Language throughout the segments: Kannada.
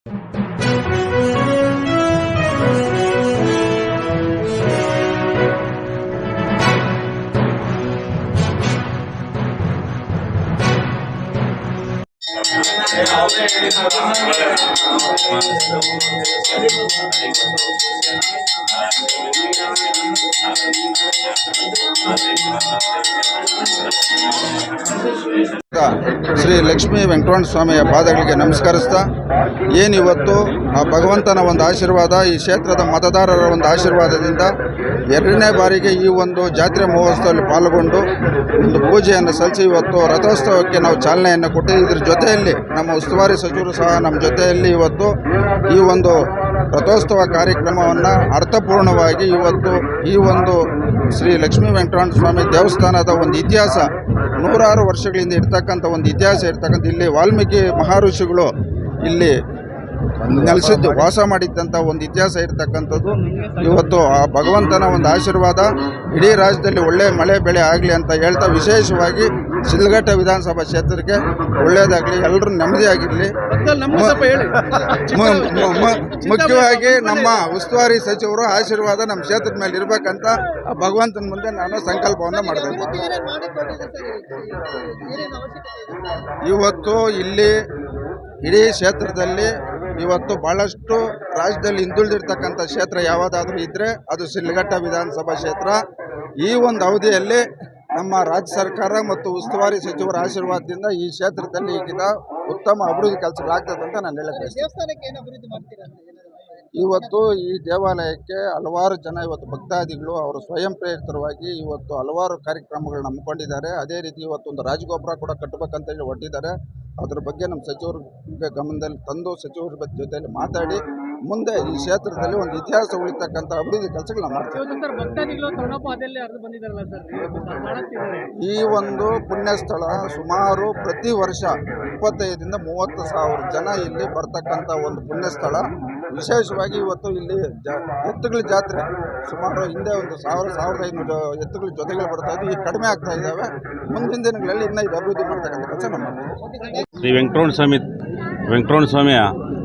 ಶ್ರೀ ಲಕ್ಷ್ಮೀ ವೆಂಕಟರಮಣ ಸ್ವಾಮಿಯ ಪಾದಗಳಿಗೆ ನಮಸ್ಕರಿಸ್ತಾ ಏನಿವತ್ತು ಆ ಭಗವಂತನ ಒಂದು ಆಶೀರ್ವಾದ, ಈ ಕ್ಷೇತ್ರದ ಮತದಾರರ ಒಂದು ಆಶೀರ್ವಾದದಿಂದ ಎರಡನೇ ಬಾರಿಗೆ ಈ ಒಂದು ಜಾತ್ರೆ ಮಹೋತ್ಸವದಲ್ಲಿ ಪಾಲ್ಗೊಂಡು ಒಂದು ಪೂಜೆಯನ್ನು ಸಲ್ಲಿಸಿ ಇವತ್ತು ರಥೋತ್ಸವಕ್ಕೆ ನಾವು ಚಾಲನೆಯನ್ನು ಕೊಟ್ಟು ಇದರ ಜೊತೆಯಲ್ಲಿ ನಮ್ಮ ಉಸ್ತುವಾರಿ ಸಚಿವರು ಸಹ ನಮ್ಮ ಜೊತೆಯಲ್ಲಿ ಇವತ್ತು ಈ ಒಂದು ರಥೋತ್ಸವ ಕಾರ್ಯಕ್ರಮವನ್ನು ಅರ್ಥಪೂರ್ಣವಾಗಿ ಇವತ್ತು ಈ ಒಂದು ಶ್ರೀ ಲಕ್ಷ್ಮೀ ವೆಂಕಟರಮಣ ಸ್ವಾಮಿ ದೇವಸ್ಥಾನದ ಒಂದು ಇತಿಹಾಸ, ನೂರಾರು ವರ್ಷಗಳಿಂದ ಇರ್ತಕ್ಕಂಥ ಒಂದು ಇತಿಹಾಸ ಇರ್ತಕ್ಕಂಥ, ಇಲ್ಲಿ ವಾಲ್ಮೀಕಿ ಮಹರ್ಷಿಗಳು ಇಲ್ಲಿ ನೆಲೆಸಿದ್ದು ವಾಸ ಮಾಡಿದ್ದಂಥ ಒಂದು ಇತಿಹಾಸ ಇರ್ತಕ್ಕಂಥದ್ದು. ಇವತ್ತು ಆ ಭಗವಂತನ ಒಂದು ಆಶೀರ್ವಾದ ಇಡೀ ರಾಜ್ಯದಲ್ಲಿ ಒಳ್ಳೆ ಮಳೆ ಬೆಳೆ ಆಗಲಿ ಅಂತ ಹೇಳ್ತಾ, ವಿಶೇಷವಾಗಿ ಶಿಡ್ಲಘಟ್ಟ ವಿಧಾನಸಭಾ ಕ್ಷೇತ್ರಕ್ಕೆ ಒಳ್ಳೆಯದಾಗಲಿ, ಎಲ್ಲರೂ ನೆಮ್ಮದಿಯಾಗಿರಲಿ. ಮುಖ್ಯವಾಗಿ ನಮ್ಮ ಉಸ್ತುವಾರಿ ಸಚಿವರು ಆಶೀರ್ವಾದ ನಮ್ಮ ಕ್ಷೇತ್ರದ ಮೇಲೆ ಇರಬೇಕಂತ ಆ ಭಗವಂತನ ಮುಂದೆ ನಾನು ಸಂಕಲ್ಪವನ್ನು ಮಾಡಿದೆ. ಇವತ್ತು ಇಲ್ಲಿ ಇಡೀ ಕ್ಷೇತ್ರದಲ್ಲಿ ಇವತ್ತು ಭಾಳಷ್ಟು ರಾಜ್ಯದಲ್ಲಿ ಹಿಂದುಳಿದಿರ್ತಕ್ಕಂಥ ಕ್ಷೇತ್ರ ಯಾವುದಾದ್ರೂ ಇದ್ದರೆ ಅದು ಶಿಡ್ಲಘಟ್ಟ ವಿಧಾನಸಭಾ ಕ್ಷೇತ್ರ. ಈ ಒಂದು ಅವಧಿಯಲ್ಲಿ ನಮ್ಮ ರಾಜ್ಯ ಸರ್ಕಾರ ಮತ್ತು ಉಸ್ತುವಾರಿ ಸಚಿವರ ಆಶೀರ್ವಾದದಿಂದ ಈ ಕ್ಷೇತ್ರದಲ್ಲಿ ಈಗಿನ ಉತ್ತಮ ಅಭಿವೃದ್ಧಿ ಕೆಲಸಗಳಾಗ್ತದೆ ಅಂತ ನಾನು ಹೇಳಕ್ಕೆ ಇವತ್ತು ಈ ದೇವಾಲಯಕ್ಕೆ ಹಲವಾರು ಜನ ಇವತ್ತು ಭಕ್ತಾದಿಗಳು ಅವರು ಸ್ವಯಂ ಪ್ರೇರಿತವಾಗಿ ಇವತ್ತು ಹಲವಾರು ಕಾರ್ಯಕ್ರಮಗಳನ್ನ ಹಮ್ಮಿಕೊಂಡಿದ್ದಾರೆ. ಅದೇ ರೀತಿ ಇವತ್ತು ಒಂದು ರಾಜಗೋಪುರ ಕೂಡ ಕಟ್ಟಬೇಕಂತೇಳಿ ಹೊರಟಿದ್ದಾರೆ. ಅದ್ರ ಬಗ್ಗೆ ನಮ್ಮ ಸಚಿವರಿಗೆ ಗಮನದಲ್ಲಿ ತಂದು ಸಚಿವರ ಜೊತೆಯಲ್ಲಿ ಮಾತಾಡಿ ಮುಂದೆ ಈ ಕ್ಷೇತ್ರದಲ್ಲಿ ಒಂದು ಇತಿಹಾಸ ಉಳಿತಕ್ಕಂಥ ಅಭಿವೃದ್ಧಿ ಕೆಲಸಗಳನ್ನ ಮಾಡ್ತೀವಿ. ಈ ಒಂದು ಪುಣ್ಯ ಸ್ಥಳ ಸುಮಾರು ಪ್ರತಿ ವರ್ಷ 25,000 to 30,000 ಜನ ಇಲ್ಲಿ ಬರ್ತಕ್ಕಂಥ ಒಂದು ಪುಣ್ಯ ಸ್ಥಳ. ವಿಶೇಷವಾಗಿ ಇವತ್ತು ಇಲ್ಲಿ ಎತ್ತುಗಳ ಜಾತ್ರೆ ಸುಮಾರು ಹಿಂದೆ ಒಂದು 1,000-1,500 ಎತ್ತುಗಳ ಜೊತೆಗಳು ಬರ್ತಾ ಇದ್ದು, ಈಗ ಕಡಿಮೆ ಆಗ್ತಾ ಇದ್ದಾವೆ. ಮುಂದಿನ ದಿನಗಳಲ್ಲಿ ಇನ್ನೂ ಇದು ಅಭಿವೃದ್ಧಿ ಮಾಡ್ತಕ್ಕಂಥ ಕೆಲಸ ನಮ್ಮ ಶ್ರೀ ವೆಂಕಟರಮಣ ಸ್ವಾಮಿಯ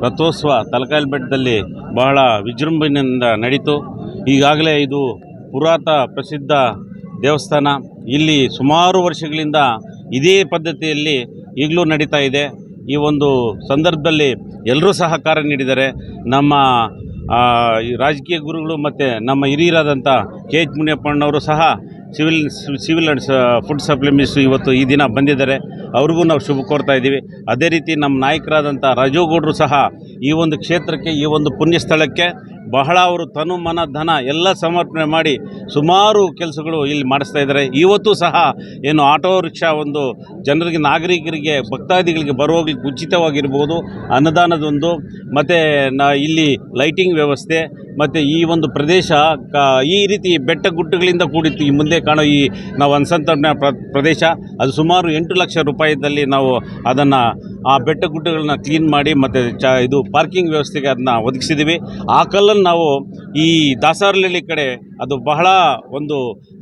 ರಥೋತ್ಸವ ತಲಕಾಯಲ ಬೆಟ್ಟದಲ್ಲಿ ಬಹಳ ವಿಜೃಂಭಣೆಯಿಂದ ನಡೀತು. ಈಗಾಗಲೇ ಇದು ಪ್ರಸಿದ್ಧ ದೇವಸ್ಥಾನ. ಇಲ್ಲಿ ಸುಮಾರು ವರ್ಷಗಳಿಂದ ಇದೇ ಪದ್ಧತಿಯಲ್ಲಿ ಈಗಲೂ ನಡೀತಾ ಇದೆ. ಈ ಒಂದು ಸಂದರ್ಭದಲ್ಲಿ ಎಲ್ಲರೂ ಸಹಕಾರ ನೀಡಿದ್ದಾರೆ. ನಮ್ಮ ರಾಜಕೀಯ ಗುರುಗಳು ಮತ್ತು ನಮ್ಮ ಹಿರಿಯರಾದಂಥ KH ಮುನಿಯಪ್ಪಣ್ಣವರು ಸಹ civil and food supply minister ಇವತ್ತು ಈ ದಿನ ಬಂದಿದ್ದಾರೆ. ಅವ್ರಿಗೂ ನಾವು ಶುಭ ಕೋರ್ತಾ ಇದ್ದೀವಿ. ಅದೇ ರೀತಿ ನಮ್ಮ ನಾಯಕರಾದಂಥ ರಾಜುಗೌಡರು ಸಹ ಈ ಒಂದು ಕ್ಷೇತ್ರಕ್ಕೆ, ಈ ಒಂದು ಪುಣ್ಯ ಸ್ಥಳಕ್ಕೆ ಬಹಳ ಅವರು ತನು ಮನ ಧನ ಎಲ್ಲ ಸಮರ್ಪಣೆ ಮಾಡಿ ಸುಮಾರು ಕೆಲಸಗಳು ಇಲ್ಲಿ ಮಾಡಿಸ್ತಾ ಇದ್ದಾರೆ. ಇವತ್ತು ಸಹ ಏನು ಆಟೋ ರಿಕ್ಷಾ ಒಂದು ಜನರಿಗೆ, ನಾಗರಿಕರಿಗೆ, ಭಕ್ತಾದಿಗಳಿಗೆ ಬರೋಗ್ಲಿಕ್ಕೆ ಉಚಿತವಾಗಿರ್ಬೋದು, ಅನ್ನದಾನದೊಂದು, ಮತ್ತು ಇಲ್ಲಿ ಲೈಟಿಂಗ್ ವ್ಯವಸ್ಥೆ, ಮತ್ತು ಈ ಒಂದು ಪ್ರದೇಶ ಈ ರೀತಿ ಬೆಟ್ಟ ಗುಡ್ಡಗಳಿಂದ ಕೂಡಿತ್ತು. ಈ ಮುಂದೆ ಕಾಣೋ ಈ ನಾವು ಅನ್ಸಂತರ್ಣ ಪ್ರದೇಶ ಅದು ಸುಮಾರು 8 ಲಕ್ಷ ರೂಪಾಯಿದಲ್ಲಿ ನಾವು ಅದನ್ನು ಆ ಬೆಟ್ಟ ಗುಡ್ಡಗಳನ್ನ ಕ್ಲೀನ್ ಮಾಡಿ ಮತ್ತು ಇದು ಪಾರ್ಕಿಂಗ್ ವ್ಯವಸ್ಥೆಗೆ ಅದನ್ನ ಒದಗಿಸಿದ್ದೀವಿ. ಆ ಕಲ್ಲನ್ನು ನಾವು ಈ ದಾಸರಹಳ್ಳಿ ಕಡೆ ಅದು ಬಹಳ ಒಂದು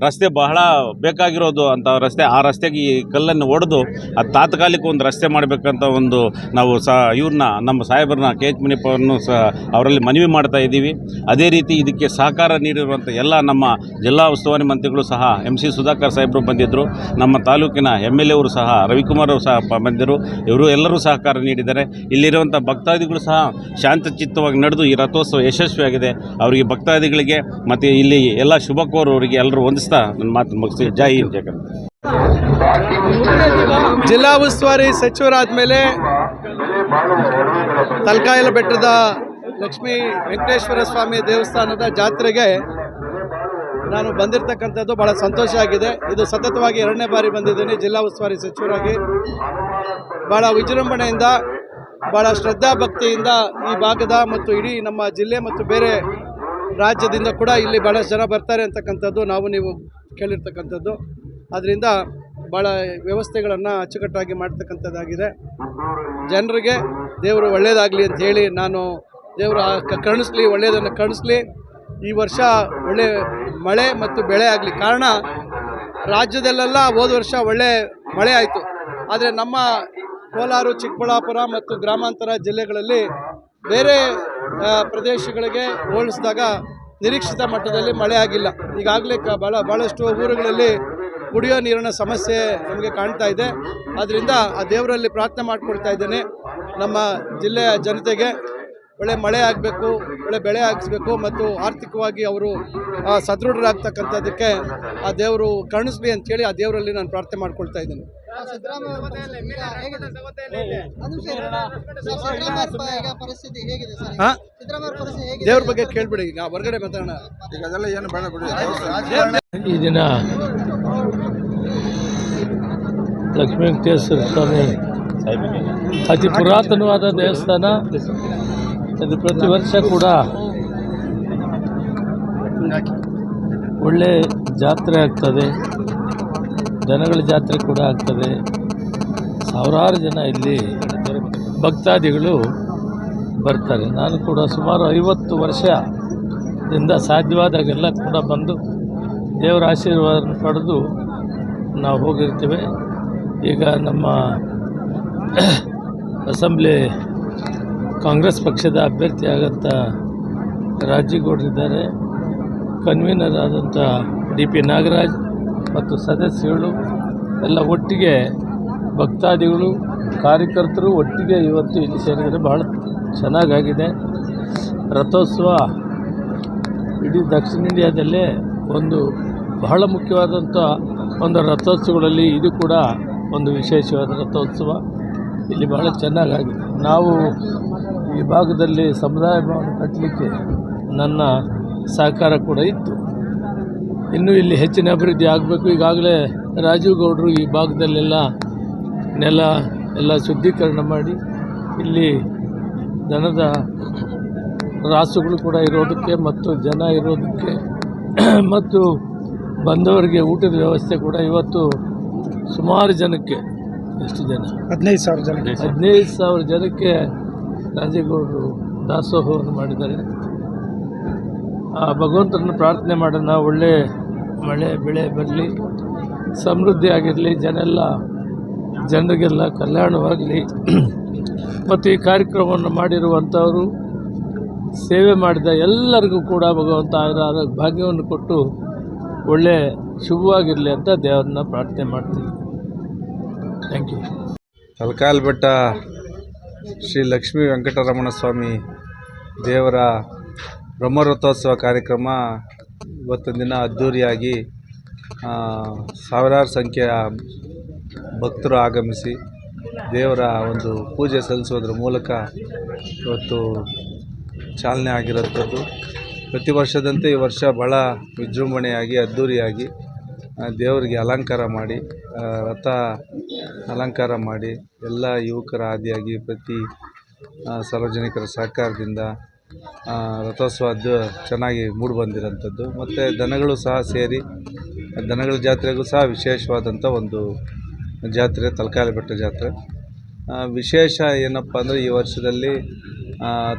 ರಸ್ತೆ ಬಹಳ ಬೇಕಾಗಿರೋದು ಅಂತ ರಸ್ತೆ, ಆ ರಸ್ತೆಗೆ ಈ ಕಲ್ಲನ್ನು ಒಡೆದು ಅದು ತಾತ್ಕಾಲಿಕ ಒಂದು ರಸ್ತೆ ಮಾಡಬೇಕಂತ ಒಂದು ನಾವು ಇವ್ರನ್ನ ನಮ್ಮ ಸಾಹೇಬರನ್ನ KH ಮುನಿಯಪ್ಪನನ್ನು ಸಹ ಅವರಲ್ಲಿ ಮನವಿ ಮಾಡ್ತಾ ಇದ್ದೀವಿ. ಅದೇ ರೀತಿ ಇದಕ್ಕೆ ಸಹಕಾರ ನೀಡಿರುವಂಥ ಎಲ್ಲ ನಮ್ಮ ಜಿಲ್ಲಾ ಉಸ್ತುವಾರಿ ಮಂತ್ರಿಗಳು ಸಹ MC ಸುಧಾಕರ್ ಸಾಹೇಬರು ಬಂದಿದ್ದರು. ನಮ್ಮ ತಾಲೂಕಿನ MLA ಅವರು ಸಹ ರವಿಕುಮಾರ್ ಅವರು ಸಹ ಬಂದಿದ್ದರು. ಇವರು ಎಲ್ಲರೂ ಸಹಕಾರ ನೀಡಿದ್ದಾರೆ. ಇಲ್ಲಿರುವಂಥ ಭಕ್ತಾದಿಗಳು ಸಹ ಶಾಂತಚಿತ್ತವಾಗಿ ನಡೆದು ಈ ರಥೋತ್ಸವ ಯಶಸ್ವಿಯಾಗಿದೆ. ಅವರಿಗೆ ಭಕ್ತಾದಿಗಳಿಗೆ ಮತ್ತು ಇಲ್ಲಿ ಎಲ್ಲ ಶುಭ ಕೋರುವವರಿಗೆ ಎಲ್ಲರೂ ವಂದಿಸ್ತಾ ನನ್ನ ಮಾತು ಮುಗಿಸಿ. ಜೈ ಹಿಂದ್, ಜೈ ಕರ್ನಾಟಕ. ಜಿಲ್ಲಾ ಉಸ್ತುವಾರಿ ಸಚಿವರಾದ ಮೇಲೆ ತಲಕಾಯಲ ಬೆಟ್ಟದ ಲಕ್ಷ್ಮೀ ವೆಂಕಟೇಶ್ವರ ಸ್ವಾಮಿ ದೇವಸ್ಥಾನದ ಜಾತ್ರೆಗೆ ನಾನು ಬಂದಿರತಕ್ಕಂಥದ್ದು ಭಾಳ ಸಂತೋಷ ಆಗಿದೆ. ಇದು ಸತತವಾಗಿ 2ನೇ ಬಾರಿ ಬಂದಿದ್ದೀನಿ ಜಿಲ್ಲಾ ಉಸ್ತುವಾರಿ ಸಚಿವರಾಗಿ. ಭಾಳ ವಿಜೃಂಭಣೆಯಿಂದ, ಭಾಳ ಶ್ರದ್ಧಾಭಕ್ತಿಯಿಂದ ಈ ಭಾಗದ ಮತ್ತು ಇಡೀ ನಮ್ಮ ಜಿಲ್ಲೆ ಮತ್ತು ಬೇರೆ ರಾಜ್ಯದಿಂದ ಕೂಡ ಇಲ್ಲಿ ಭಾಳಷ್ಟು ಜನ ಬರ್ತಾರೆ ಅಂತಕ್ಕಂಥದ್ದು ನಾವು ನೀವು ಕೇಳಿರ್ತಕ್ಕಂಥದ್ದು. ಅದರಿಂದ ಭಾಳ ವ್ಯವಸ್ಥೆಗಳನ್ನು ಅಚ್ಚುಕಟ್ಟಾಗಿ ಮಾಡ್ತಕ್ಕಂಥದ್ದಾಗಿದೆ. ಜನರಿಗೆ ದೇವರು ಒಳ್ಳೆಯದಾಗಲಿ ಅಂತ ಹೇಳಿ ನಾನು ದೇವರು ಕರುಣಿಸ್ಲಿ, ಒಳ್ಳೆಯದನ್ನು ಕರುಣಿಸ್ಲಿ. ಈ ವರ್ಷ ಒಳ್ಳೆ ಮಳೆ ಮತ್ತು ಬೆಳೆ ಆಗಲಿ. ಕಾರಣ ರಾಜ್ಯದಲ್ಲೆಲ್ಲ ಹೋದ ವರ್ಷ ಒಳ್ಳೆ ಮಳೆ ಆಯಿತು, ಆದರೆ ನಮ್ಮ ಕೋಲಾರ, ಚಿಕ್ಕಬಳ್ಳಾಪುರ ಮತ್ತು ಗ್ರಾಮಾಂತರ ಜಿಲ್ಲೆಗಳಲ್ಲಿ ಬೇರೆ ಪ್ರದೇಶಗಳಿಗೆ ಹೋಲಿಸಿದಾಗ ನಿರೀಕ್ಷಿತ ಮಟ್ಟದಲ್ಲಿ ಮಳೆ ಆಗಿಲ್ಲ. ಈಗಾಗಲೇ ಭಾಳಷ್ಟು ಊರುಗಳಲ್ಲಿ ಕುಡಿಯೋ ನೀರಿನ ಸಮಸ್ಯೆ ನಮಗೆ ಕಾಣ್ತಾ ಇದೆ. ಆದ್ದರಿಂದ ಆ ದೇವರಲ್ಲಿ ಪ್ರಾರ್ಥನೆ ಮಾಡಿಕೊಳ್ತಾ ಇದ್ದೇನೆ, ನಮ್ಮ ಜಿಲ್ಲೆಯ ಜನತೆಗೆ ಒಳ್ಳೆ ಮಳೆ ಆಗಬೇಕು, ಒಳ್ಳೆ ಬೆಳೆ ಹಾಕಿಸ್ಬೇಕು ಮತ್ತು ಆರ್ಥಿಕವಾಗಿ ಅವರು ಸದೃಢರಾಗ್ತಕ್ಕಂಥದ್ದಕ್ಕೆ ಆ ದೇವರು ಕರುಣಿಸಲಿ ಅಂತೇಳಿ ಆ ದೇವರಲ್ಲಿ ನಾನು ಪ್ರಾರ್ಥನೆ ಮಾಡ್ಕೊಳ್ತಾ ಇದ್ದೇನೆ. ದೇವ್ರ ಬಗ್ಗೆ ಕೇಳ್ಬಿಡಿ, ಈಗ ಹೊರಗಡೆ ಮಾತಾಡೋಣ. ಈಗ ಅದೆಲ್ಲ ಏನು ಬೇಡ ಬಿಡಿ. ಈ ದಿನ ಲಕ್ಷ್ಮೀ ವೆಂಕಟೇಶ್ವರ ಸ್ವಾಮಿ ಅತಿ ಪುರಾತನವಾದ ದೇವಸ್ಥಾನ. ಇದು ಪ್ರತಿ ವರ್ಷ ಕೂಡ ಒಳ್ಳೆ ಜಾತ್ರೆ ಆಗ್ತದೆ, ಜನಗಳ ಜಾತ್ರೆ ಕೂಡ ಆಗ್ತದೆ. ಸಾವಿರಾರು ಜನ ಇಲ್ಲಿ ಭಕ್ತಾದಿಗಳು ಬರ್ತಾರೆ. ನಾನು ಕೂಡ ಸುಮಾರು 50 ವರ್ಷದಿಂದ ಸಾಧ್ಯವಾದಾಗೆಲ್ಲ ಕೂಡ ಬಂದು ದೇವರ ಆಶೀರ್ವಾದ ಪಡೆದು ನಾವು ಹೋಗಿರ್ತೇವೆ. ಈಗ ನಮ್ಮ ಅಸೆಂಬ್ಲಿ ಕಾಂಗ್ರೆಸ್ ಪಕ್ಷದ ಅಭ್ಯರ್ಥಿಯಾಗಂಥ ರಾಜೀಗೌಡರಿದ್ದಾರೆ, ಕನ್ವೀನರ್ ಆದಂಥ DP ನಾಗರಾಜ್ ಮತ್ತು ಸದಸ್ಯಗಳು ಎಲ್ಲ ಒಟ್ಟಿಗೆ ಭಕ್ತಾದಿಗಳು ಕಾರ್ಯಕರ್ತರು ಒಟ್ಟಿಗೆ ಇವತ್ತು ಇಲ್ಲಿ ಸೇರಿದರೆ ಬಹಳ ಚೆನ್ನಾಗಾಗಿದೆ. ರಥೋತ್ಸವ ಇಡೀ ದಕ್ಷಿಣ ಇಂಡಿಯಾದಲ್ಲೇ ಒಂದು ಬಹಳ ಮುಖ್ಯವಾದಂಥ ಒಂದು ರಥೋತ್ಸವಗಳಲ್ಲಿ ಇದು ಕೂಡ ಒಂದು ವಿಶೇಷವಾದ ರಥೋತ್ಸವ. ಇಲ್ಲಿ ಬಹಳ ಚೆನ್ನಾಗಾಗಿದೆ. ನಾವು ಈ ಭಾಗದಲ್ಲಿ ಸಮುದಾಯ ಭವನ ಕಟ್ಟಲಿಕ್ಕೆ ನನ್ನ ಸಹಕಾರ ಕೂಡ ಇತ್ತು. ಇನ್ನೂ ಇಲ್ಲಿ ಹೆಚ್ಚಿನ ಅಭಿವೃದ್ಧಿ ಆಗಬೇಕು. ಈಗಾಗಲೇ ರಾಜೀವ್ ಗೌಡರು ಈ ಭಾಗದಲ್ಲೆಲ್ಲ ನೆಲ ಎಲ್ಲ ಶುದ್ಧೀಕರಣ ಮಾಡಿ ಇಲ್ಲಿ ದನದ ರಾಸುಗಳು ಕೂಡ ಇರೋದಕ್ಕೆ ಮತ್ತು ಜನ ಇರೋದಕ್ಕೆ ಮತ್ತು ಬಂದವರಿಗೆ ಊಟದ ವ್ಯವಸ್ಥೆ ಕೂಡ ಇವತ್ತು ಸುಮಾರು ಜನಕ್ಕೆ, ಎಷ್ಟು ಜನ, 15,000 ಜನಕ್ಕೆ ರಾಜೇಗೌಡರು ದಾಸೋಹವನ್ನು ಮಾಡಿದ್ದಾರೆ. ಆ ಭಗವಂತನನ್ನು ಪ್ರಾರ್ಥನೆ ಮಾಡೋಣ, ಒಳ್ಳೆ ಮಳೆ ಬೆಳೆ ಬರಲಿ, ಸಮೃದ್ಧಿ ಆಗಿರಲಿ, ಜನರಿಗೆಲ್ಲ ಕಲ್ಯಾಣವಾಗಲಿ. ಮತ್ತು ಈ ಕಾರ್ಯಕ್ರಮವನ್ನು ಮಾಡಿರುವಂಥವರು, ಸೇವೆ ಮಾಡಿದ ಎಲ್ಲರಿಗೂ ಕೂಡ ಭಗವಂತ ಆಯುರ ಭಾಗ್ಯವನ್ನು ಕೊಟ್ಟು ಒಳ್ಳೆ ಶುಭವಾಗಿರಲಿ ಅಂತ ದೇವರನ್ನ ಪ್ರಾರ್ಥನೆ ಮಾಡ್ತೀನಿ. Thank you. ತಲಕಾಲ್ ಬೆಟ್ಟ ಶ್ರೀ ಲಕ್ಷ್ಮೀ ವೆಂಕಟರಮಣ ಸ್ವಾಮಿ ದೇವರ ಬ್ರಹ್ಮರಥೋತ್ಸವ ಕಾರ್ಯಕ್ರಮ ಇವತ್ತಿನ ದಿನ ಅದ್ಧೂರಿಯಾಗಿ ಸಾವಿರಾರು ಸಂಖ್ಯೆಯ ಭಕ್ತರು ಆಗಮಿಸಿ ದೇವರ ಒಂದು ಪೂಜೆ ಸಲ್ಲಿಸೋದ್ರ ಮೂಲಕ ಇವತ್ತು ಚಾಲನೆ ಆಗಿರೋಂಥದ್ದು. ಪ್ರತಿ ವರ್ಷದಂತೆ ಈ ವರ್ಷ ಭಾಳ ವಿಜೃಂಭಣೆಯಾಗಿ ಅದ್ಧೂರಿಯಾಗಿ ದೇವರಿಗೆ ಅಲಂಕಾರ ಮಾಡಿ, ರಥ ಅಲಂಕಾರ ಮಾಡಿ, ಎಲ್ಲ ಯುವಕರ ಆದಿಯಾಗಿ ಪ್ರತಿ ಸಾರ್ವಜನಿಕರ ಸಹಕಾರದಿಂದ ರಥೋತ್ಸವ ಚೆನ್ನಾಗಿ ಮೂಡಿಬಂದಿರೋಂಥದ್ದು. ಮತ್ತು ದನಗಳು ಸಹ ಸೇರಿ ದನಗಳ ಜಾತ್ರೆಗೂ ಸಹ ವಿಶೇಷವಾದಂಥ ಒಂದು ಜಾತ್ರೆ ತಲಕಾಲ್ ಬೆಟ್ಟ ಜಾತ್ರೆ. ವಿಶೇಷ ಏನಪ್ಪ ಅಂದರೆ ಈ ವರ್ಷದಲ್ಲಿ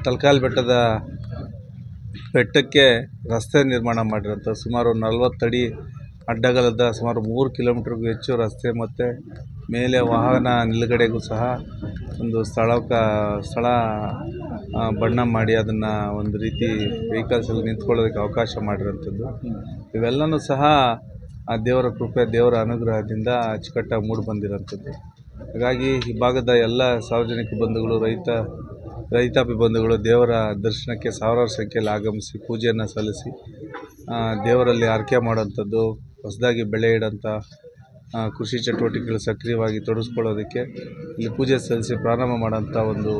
ತಲಕಾಲ್ ಬೆಟ್ಟಕ್ಕೆ ರಸ್ತೆ ನಿರ್ಮಾಣ ಮಾಡಿರೋಂಥ ಸುಮಾರು 40 ಅಡಿ ಅಡ್ಡಗಲದ ಸುಮಾರು 3 ಕಿಲೋಮೀಟ್ರಿಗೂ ಹೆಚ್ಚು ರಸ್ತೆ ಮತ್ತು ಮೇಲೆ ವಾಹನ ನಿಲುಗಡೆಗೂ ಸಹ ಒಂದು ಸ್ಥಳ ಬಣ್ಣ ಮಾಡಿ ಅದನ್ನು ಒಂದು ರೀತಿ ವೆಹಿಕಲ್ಸಲ್ಲಿ ನಿಂತ್ಕೊಳ್ಳೋದಕ್ಕೆ ಅವಕಾಶ ಮಾಡಿರೋಂಥದ್ದು. ಇವೆಲ್ಲವೂ ಸಹ ಆ ದೇವರ ಕೃಪೆ, ದೇವರ ಅನುಗ್ರಹದಿಂದ ಅಚ್ಚುಕಟ್ಟಾಗಿ ಮೂಡಿ ಬಂದಿರೋಂಥದ್ದು. ಹಾಗಾಗಿ ಈ ಭಾಗದ ಎಲ್ಲ ಸಾರ್ವಜನಿಕ ಬಂಧುಗಳು, ರೈತಾಪಿ ಬಂಧುಗಳು ದೇವರ ದರ್ಶನಕ್ಕೆ ಸಾವಿರಾರು ಸಂಖ್ಯೆಯಲ್ಲಿ ಆಗಮಿಸಿ ಪೂಜೆಯನ್ನು ಸಲ್ಲಿಸಿ ದೇವರಲ್ಲಿ ಹರಕೆ ಮಾಡೋಂಥದ್ದು, ಹೊಸದಾಗಿ ಬೆಳೆ ಇಡೋಂಥ ಕೃಷಿ ಚಟುವಟಿಕೆಗಳು ಸಕ್ರಿಯವಾಗಿ ತೊಡಗಿಸ್ಕೊಳ್ಳೋದಕ್ಕೆ ಇಲ್ಲಿ ಪೂಜೆ ಸಲ್ಲಿಸಿ ಪ್ರಾರಂಭ ಮಾಡೋಂಥ ಒಂದು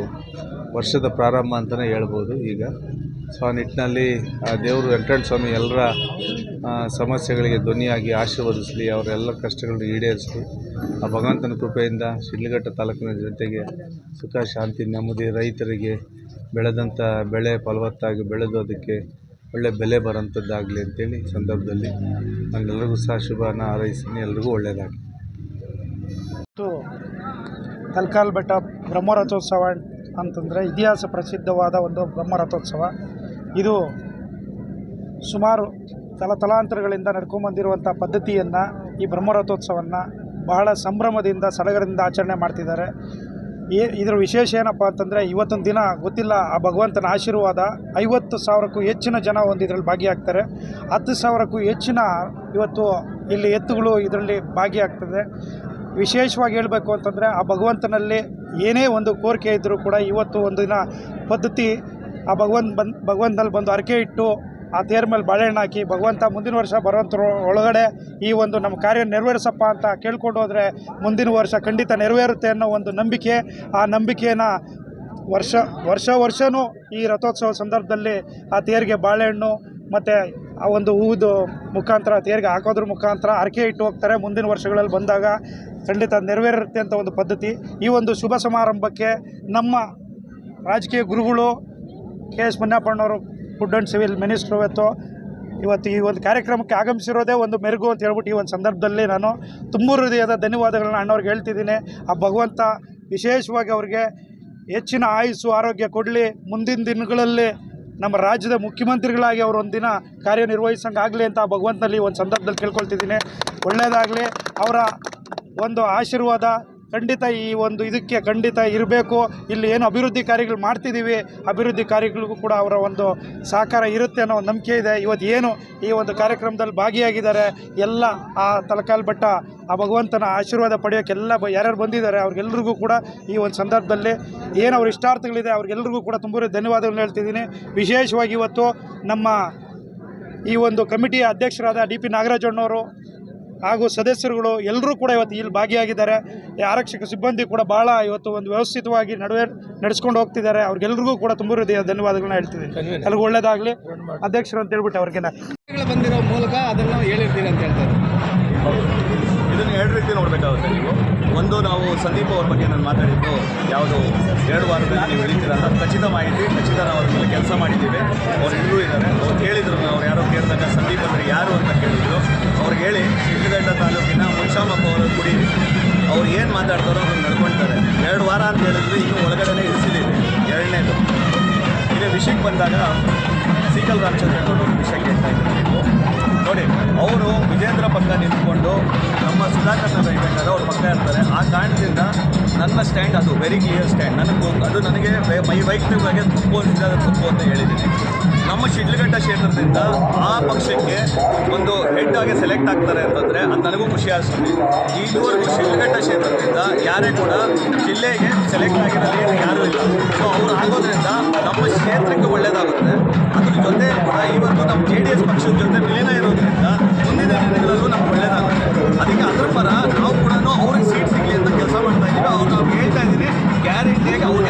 ವರ್ಷದ ಪ್ರಾರಂಭ ಅಂತಲೇ ಹೇಳ್ಬೋದು. ಈಗ ಸೊ ಆ ನಿಟ್ಟಿನಲ್ಲಿ ದೇವರು ವೆಂಕಟರಮಣ ಸ್ವಾಮಿ ಎಲ್ಲರ ಸಮಸ್ಯೆಗಳಿಗೆ ಧ್ವನಿಯಾಗಿ ಆಶೀರ್ವದಿಸಲಿ, ಅವರೆಲ್ಲ ಕಷ್ಟಗಳನ್ನು ಈಡೇರಿಸಲಿ. ಆ ಭಗವಂತನ ಕೃಪೆಯಿಂದ ಶಿಡ್ಲಘಟ್ಟ ತಾಲೂಕಿನ ಜನತೆಗೆ ಸುಖ, ಶಾಂತಿ, ನೆಮ್ಮದಿ, ರೈತರಿಗೆ ಬೆಳೆದಂಥ ಬೆಳೆ ಫಲವತ್ತಾಗಿ ಬೆಳೆದು ಅದಕ್ಕೆ ಒಳ್ಳೆ ಬೆಲೆ ಬರೋಂಥದ್ದಾಗಲಿ ಅಂತೇಳಿ ಈ ಸಂದರ್ಭದಲ್ಲಿ ನಾನೆಲ್ಲರಿಗೂ ಸಹ ಶುಭನ ಹಾರೈಸ್ತೀನಿ. ಎಲ್ರಿಗೂ ಒಳ್ಳೆಯದಾಗಲಿ. ತಲಕಾಲ್ ಬೆಟ್ಟ ಬ್ರಹ್ಮರಥೋತ್ಸವ ಅಂತಂದರೆ ಇತಿಹಾಸ ಪ್ರಸಿದ್ಧವಾದ ಒಂದು ಬ್ರಹ್ಮರಥೋತ್ಸವ. ಇದು ಸುಮಾರು ತಲಾಂತರಗಳಿಂದ ನಡ್ಕೊಂಬಂದಿರುವಂಥ ಪದ್ಧತಿಯನ್ನು, ಈ ಬ್ರಹ್ಮರಥೋತ್ಸವವನ್ನು ಬಹಳ ಸಂಭ್ರಮದಿಂದ ಸಡಗರದಿಂದ ಆಚರಣೆ ಮಾಡ್ತಿದ್ದಾರೆ. ಇದರ ವಿಶೇಷ ಏನಪ್ಪ ಅಂತಂದರೆ ಇವತ್ತೊಂದು ದಿನ ಗೊತ್ತಿಲ್ಲ, ಆ ಭಗವಂತನ ಆಶೀರ್ವಾದ 50,000ಕ್ಕೂ ಹೆಚ್ಚಿನ ಜನ ಒಂದು ಇದರಲ್ಲಿ ಭಾಗಿಯಾಗ್ತಾರೆ. 10,000ಕ್ಕೂ ಹೆಚ್ಚಿನ ಇವತ್ತು ಇಲ್ಲಿ ಎತ್ತುಗಳು ಇದರಲ್ಲಿ ಭಾಗಿಯಾಗ್ತದೆ. ವಿಶೇಷವಾಗಿ ಹೇಳಬೇಕು ಅಂತಂದರೆ ಆ ಭಗವಂತನಲ್ಲಿ ಏನೇ ಒಂದು ಕೋರಿಕೆ ಇದ್ದರೂ ಕೂಡ ಇವತ್ತು ಒಂದು ದಿನ ಪದ್ಧತಿ ಆ ಭಗವಂತನಲ್ಲಿ ಬಂದು ಹರಕೆ ಇಟ್ಟು ಆ ತೇರ ಮೇಲೆ ಬಾಳೆಹಣ್ಣು ಹಾಕಿ ಭಗವಂತ ಮುಂದಿನ ವರ್ಷ ಬರೋಂಥರ ಒಳಗಡೆ ಈ ಒಂದು ನಮ್ಮ ಕಾರ್ಯ ನೆರವೇರಿಸಪ್ಪ ಅಂತ ಕೇಳ್ಕೊಂಡು ಹೋದರೆ ಮುಂದಿನ ವರ್ಷ ಖಂಡಿತ ನೆರವೇರುತ್ತೆ ಅನ್ನೋ ಒಂದು ನಂಬಿಕೆ. ಆ ನಂಬಿಕೆಯನ್ನು ವರ್ಷವೂ ಈ ರಥೋತ್ಸವ ಸಂದರ್ಭದಲ್ಲಿ ಆ ತೇರಿಗೆ ಬಾಳೆಹಣ್ಣು ಮತ್ತು ಆ ಒಂದು ಹೂವುದು ಮುಖಾಂತರ ತೇರಿಗೆ ಹಾಕೋದ್ರ ಮುಖಾಂತರ ಹರಕೆ ಇಟ್ಟು ಹೋಗ್ತಾರೆ. ಮುಂದಿನ ವರ್ಷಗಳಲ್ಲಿ ಬಂದಾಗ ಖಂಡಿತ ನೆರವೇರುತ್ತೆ ಅಂತ ಒಂದು ಪದ್ಧತಿ. ಈ ಒಂದು ಶುಭ ಸಮಾರಂಭಕ್ಕೆ ನಮ್ಮ ರಾಜಕೀಯ ಗುರುಗಳು KS ಮುನಿಯಪ್ಪನವರು ಫುಡ್ ಆ್ಯಂಡ್ ಸಿವಿಲ್ ಮಿನಿಸ್ಟ್ರು ಇವತ್ತು ಈ ಒಂದು ಕಾರ್ಯಕ್ರಮಕ್ಕೆ ಆಗಮಿಸಿರೋದೇ ಒಂದು ಮೆರುಗು ಅಂತ ಹೇಳ್ಬಿಟ್ಟು ಈ ಒಂದು ಸಂದರ್ಭದಲ್ಲಿ ನಾನು ತುಂಬ ಹೃದಯದ ಧನ್ಯವಾದಗಳನ್ನ ಅಣ್ಣವ್ರಿಗೆ ಹೇಳ್ತಿದ್ದೀನಿ. ಆ ಭಗವಂತ ವಿಶೇಷವಾಗಿ ಅವ್ರಿಗೆ ಹೆಚ್ಚಿನ ಆಯುಸ್ಸು ಆರೋಗ್ಯ ಕೊಡಲಿ. ಮುಂದಿನ ದಿನಗಳಲ್ಲಿ ನಮ್ಮ ರಾಜ್ಯದ ಮುಖ್ಯಮಂತ್ರಿಗಳಾಗಿ ಅವರು ಒಂದಿನ ಕಾರ್ಯನಿರ್ವಹಿಸಂಗಾಗಲಿ ಅಂತ ಆ ಭಗವಂತನಲ್ಲಿ ಒಂದು ಸಂದರ್ಭದಲ್ಲಿ ಕೇಳ್ಕೊಳ್ತಿದ್ದೀನಿ. ಒಳ್ಳೆಯದಾಗಲಿ. ಅವರ ಒಂದು ಆಶೀರ್ವಾದ ಖಂಡಿತ ಈ ಒಂದು ಇದಕ್ಕೆ ಖಂಡಿತ ಇರಬೇಕು. ಇಲ್ಲಿ ಏನು ಅಭಿವೃದ್ಧಿ ಕಾರ್ಯಗಳು ಮಾಡ್ತಿದ್ದೀವಿ, ಅಭಿವೃದ್ಧಿ ಕಾರ್ಯಗಳಿಗೂ ಕೂಡ ಅವರ ಒಂದು ಸಹಕಾರ ಇರುತ್ತೆ ಅನ್ನೋ ಒಂದು ನಂಬಿಕೆ ಇದೆ. ಇವತ್ತು ಏನು ಈ ಒಂದು ಕಾರ್ಯಕ್ರಮದಲ್ಲಿ ಭಾಗಿಯಾಗಿದ್ದಾರೆ ಎಲ್ಲ ಆ ತಲಕಾಲ್ ಬೆಟ್ಟ ಆ ಭಗವಂತನ ಆಶೀರ್ವಾದ ಪಡೆಯೋಕ್ಕೆಲ್ಲ ಯಾರ್ಯಾರು ಬಂದಿದ್ದಾರೆ ಅವ್ರಿಗೆಲ್ರಿಗೂ ಕೂಡ ಈ ಒಂದು ಸಂದರ್ಭದಲ್ಲಿ ಏನು ಅವ್ರ ಇಷ್ಟಾರ್ಥಗಳಿದೆ ಅವ್ರಿಗೆಲ್ರಿಗೂ ಕೂಡ ತುಂಬ ಧನ್ಯವಾದಗಳನ್ನ ಹೇಳ್ತಿದ್ದೀನಿ. ವಿಶೇಷವಾಗಿ ಇವತ್ತು ನಮ್ಮ ಈ ಒಂದು ಕಮಿಟಿಯ ಅಧ್ಯಕ್ಷರಾದ DP ನಾಗರಾಜಣ್ಣವರು ಹಾಗೂ ಸದಸ್ಯರುಗಳು ಎಲ್ಲರೂ ಕೂಡ ಇವತ್ತು ಇಲ್ಲಿ ಭಾಗಿಯಾಗಿದ್ದಾರೆ. ಈ ಆರಕ್ಷಕ ಸಿಬ್ಬಂದಿ ಕೂಡ ಭಾಳ ಇವತ್ತು ಒಂದು ವ್ಯವಸ್ಥಿತವಾಗಿ ನಡೆಸ್ಕೊಂಡು ಹೋಗ್ತಿದ್ದಾರೆ. ಅವ್ರಿಗೆಲ್ರಿಗೂ ಕೂಡ ತುಂಬ ಹೃದಯ ಧನ್ಯವಾದಗಳನ್ನ ಹೇಳ್ತಿದ್ದೀನಿ. ಎಲ್ರಿಗೂ ಒಳ್ಳೇದಾಗಲಿ. ಅಧ್ಯಕ್ಷರು ಅಂತ ಹೇಳ್ಬಿಟ್ಟು ಅವ್ರಿಗೆ ಬಂದಿರೋ ಮೂಲಕ ಅದನ್ನು ಹೇಳಿರ್ತೀರಿ ಅಂತ ಹೇಳ್ತಾರೆ. ಇದನ್ನು ಎರಡು ರೀತಿ ನೋಡಬೇಕಾಗುತ್ತೆ ನೀವು. ಒಂದು, ನಾವು ಸಂದೀಪ್ ಅವ್ರ ಬಗ್ಗೆ ನಾನು ಮಾತಾಡಿದ್ದು ಯಾವುದು 2 ವಾರದಲ್ಲಿ ನೀವು ಹೇಳಿದ್ದೀರಲ್ಲ, ಖಚಿತ ಮಾಹಿತಿ, ಖಚಿತ ನಾವು ಅವ್ರ ಮೇಲೆ ಕೆಲಸ ಮಾಡಿದ್ದೀವಿ. ಅವ್ರು ಎಲ್ಲರೂ ಇದ್ದಾರೆ. ಅವ್ರು ಕೇಳಿದ್ರು, ಅವ್ರು ಯಾರೋ ಕೇಳಿದಾಗ ಸಂದೀಪ್ ಅಂದರೆ ಯಾರು ಅಂತ ಕೇಳಿದ್ರು. ಅವ್ರಿಗೆ ಹೇಳಿ ಶಿಡ್ಲಘಟ್ಟ ತಾಲೂಕಿನ ಮುನ್ಷಾಮಪ್ಪ ಅವರ ಗುಡಿ ಅವ್ರು ಏನು ಮಾತಾಡ್ತಾರೋ ಅವ್ರು ನಡ್ಕೊಳ್ತಾರೆ. 2 ವಾರ ಅಂತ ಹೇಳಿದ್ರು, ಇನ್ನೂ ಒಳಗಡೆ ಇರಿಸಿದ್ದೀವಿ. ಎರಡನೇದು, ಇದೇ ವಿಷಯಕ್ಕೆ ಬಂದಾಗ ಸೀಕಲ್ ರಾಮಚಂದ್ರಗೌಡರು ವಿಷಯಕ್ಕೆ ಹೇಳ್ತಾ ಇದ್ದಾರೆ ನೋಡಿ. ಅವರು ವಿಜೇಂದ್ರ ಪಕ್ಕ ನಿಂತ್ಕೊಂಡು ನಮ್ಮ ಸುಧಾಕರ್ ನಗರ ಇದ್ದಾರೆ, ಅವ್ರ ಪಕ್ಕ ಇರ್ತಾರೆ. ಆ ಕಾರಣದಿಂದ ನನ್ನ ಸ್ಟ್ಯಾಂಡ್ ಅದು ವೆರಿ ಕ್ಲಿಯರ್ ಸ್ಟ್ಯಾಂಡ್. ಅದು ನನಗೆ ವೈಯಕ್ತಿಕವಾಗಿ ತಪ್ಪು ಅಂತ ಹೇಳಿದ್ದೀನಿ. ನಮ್ಮ ಶಿಡ್ಲಘಟ್ಟ ಕ್ಷೇತ್ರದಿಂದ ಆ ಪಕ್ಷಕ್ಕೆ ಒಂದು ಹೆಡ್ ಆಗಿ ಸೆಲೆಕ್ಟ್ ಆಗ್ತಾರೆ ಅಂತಂದರೆ ಅದು ನನಗೂ ಖುಷಿ ಆಗ್ತದೆ. ಇದುವರೆಗೂ ಶಿಡ್ಲಘಟ್ಟ ಕ್ಷೇತ್ರದಿಂದ ಯಾರೇ ಕೂಡ ಜಿಲ್ಲೆಗೆ ಸೆಲೆಕ್ಟ್ ಆಗಿರೋದು ಯಾರೂ ಇಲ್ಲ. ಸೊ ಅವರು ಆಗೋದ್ರಿಂದ ನಮ್ಮ ಕ್ಷೇತ್ರಕ್ಕೆ ಒಳ್ಳೆಯದಾಗುತ್ತೆ. ಅದ್ರ ಜೊತೆ ಕೂಡ ಇವತ್ತು ನಮ್ಮ JDS ಪಕ್ಷದ ಜೊತೆ ವಿಲೀನ ಇರೋದ್ರಿಂದ ಮುಂದಿನ ದಿನಗಳಲ್ಲೂ ನಮ್ಗೆ ಒಳ್ಳೆಯದಾಗುತ್ತೆ. ಅದಕ್ಕೆ ಅದ್ರ ಪರ ನಾವು ಕೂಡ ಅವ್ರಿಗೆ ಸೀಟ್ ಸಿಗಲಿ ಅಂತ ಕೆಲಸ ಮಾಡ್ತಾ ಇದ್ದೀವಿ. ಅವ್ರು ನಾವು ಹೇಳ್ತಾ ಇದ್ದೀನಿ, ಗ್ಯಾರಂಟಿಯಾಗಿ ಅವ್ರಿಗೆ